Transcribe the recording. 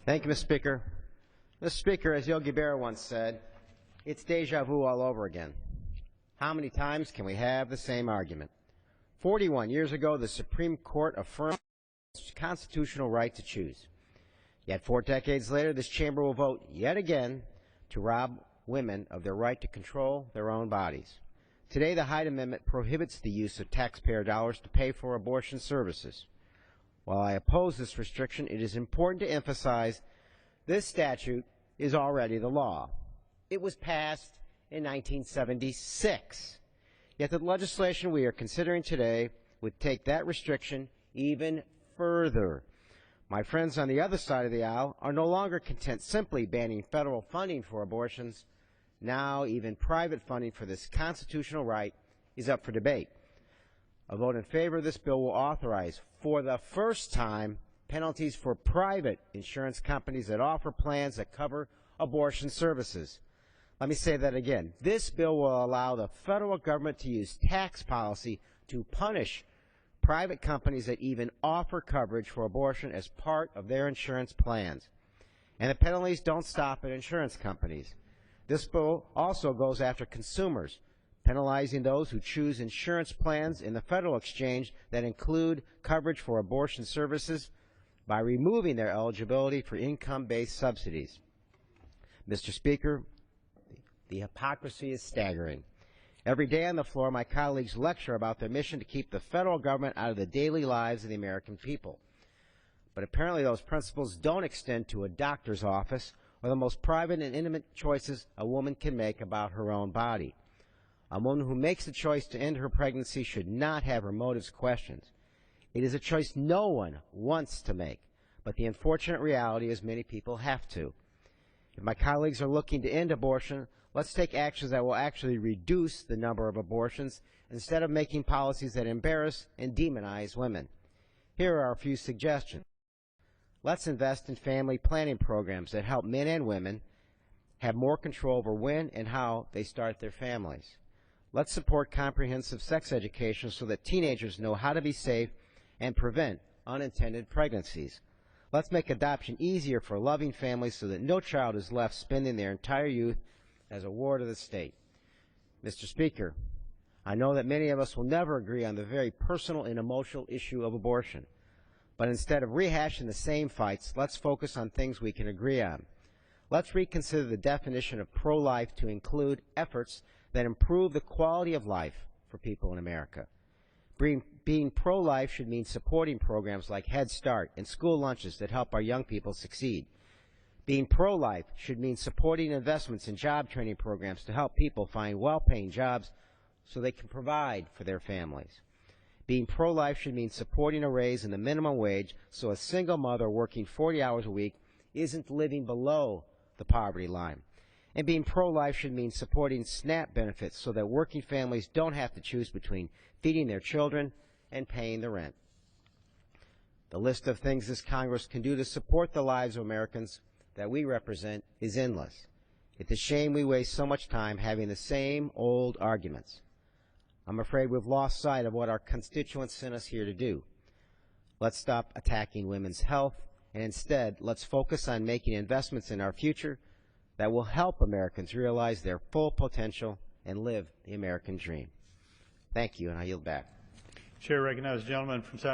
Thank you, Mr. Speaker. Mr. Speaker, as Yogi Berra once said, it's deja vu all over again. How many times can we have the same argument? 41 years ago, the Supreme Court affirmed the constitutional right to choose. Yet 4 decades later, this chamber will vote yet again to rob women of their right to control their own bodies. Today, the Hyde Amendment prohibits the use of taxpayer dollars to pay for abortion services. While I oppose this restriction, it is important to emphasize this statute is already the law. It was passed in 1976. Yet the legislation we are considering today would take that restriction even further. My friends on the other side of the aisle are no longer content simply banning federal funding for abortions. Now even private funding for this constitutional right is up for debate. A vote in favor of this bill will authorize, for the first time, penalties for private insurance companies that offer plans that cover abortion services. Let me say that again. This bill will allow the federal government to use tax policy to punish private companies that even offer coverage for abortion as part of their insurance plans. And the penalties don't stop at insurance companies. This bill also goes after consumers, penalizing those who choose insurance plans in the federal exchange that include coverage for abortion services by removing their eligibility for income-based subsidies. Mr. Speaker, the hypocrisy is staggering. Every day on the floor, my colleagues lecture about their mission to keep the federal government out of the daily lives of the American people. But apparently those principles don't extend to a doctor's office or the most private and intimate choices a woman can make about her own body. A woman who makes the choice to end her pregnancy should not have her motives questioned. It is a choice no one wants to make, but the unfortunate reality is many people have to. If my colleagues are looking to end abortion, let's take actions that will actually reduce the number of abortions instead of making policies that embarrass and demonize women. Here are a few suggestions. Let's invest in family planning programs that help men and women have more control over when and how they start their families. Let's support comprehensive sex education so that teenagers know how to be safe and prevent unintended pregnancies. Let's make adoption easier for loving families so that no child is left spending their entire youth as a ward of the state. Mr. Speaker, I know that many of us will never agree on the very personal and emotional issue of abortion. But instead of rehashing the same fights, let's focus on things we can agree on. Let's reconsider the definition of pro-life to include efforts that improve the quality of life for people in America. Being pro-life should mean supporting programs like Head Start and school lunches that help our young people succeed. Being pro-life should mean supporting investments in job training programs to help people find well-paying jobs so they can provide for their families. Being pro-life should mean supporting a raise in the minimum wage so a single mother working 40 hours a week isn't living below the poverty line. And being pro-life should mean supporting SNAP benefits so that working families don't have to choose between feeding their children and paying the rent. The list of things this Congress can do to support the lives of Americans that we represent is endless. It's a shame we waste so much time having the same old arguments. I'm afraid we've lost sight of what our constituents sent us here to do. Let's stop attacking women's health, and instead, let's focus on making investments in our future that will help Americans realize their full potential and live the American dream. Thank you, and I yield back. Chair recognizes the gentleman from South